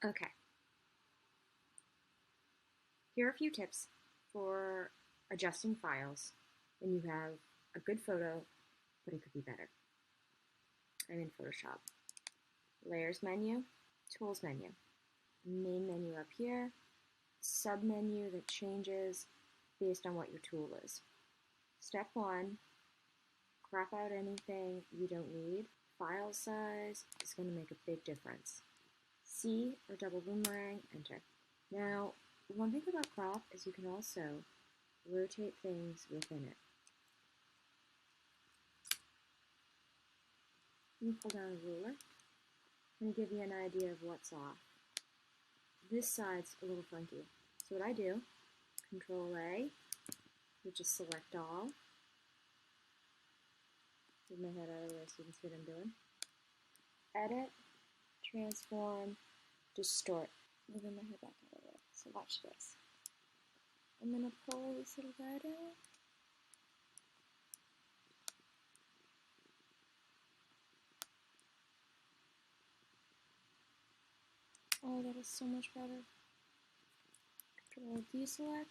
Okay, here are a few tips for adjusting files when you have a good photo, but it could be better. I'm in Photoshop. Layers menu, Tools menu, main menu up here, sub menu that changes based on what your tool is. Step 1, crop out anything you don't need. File size is going to make a big difference. C or double boomerang, enter. Now, one thing about crop is you can also rotate things within it. You can pull down a ruler and give you an idea of what's off. This side's a little funky. So what I do, Control A, you just select all. Move my head out of the way so you can see what I'm doing. Edit, transform, distort. Moving my head back out of the way. So watch this. I'm going to pull this little guy down. Oh, that is so much better. Control deselect.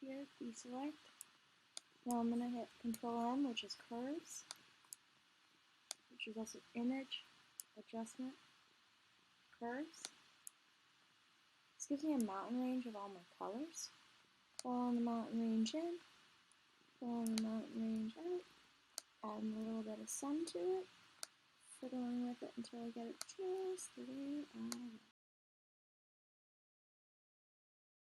Here, deselect. Now I'm going to hit Control M, which is curves, which is also image, adjustment, curves. This gives me a mountain range of all my colors. Pull on the mountain range in, pull on the mountain range out, add a little bit of sun to it, fiddling with it until I get it just the way I want.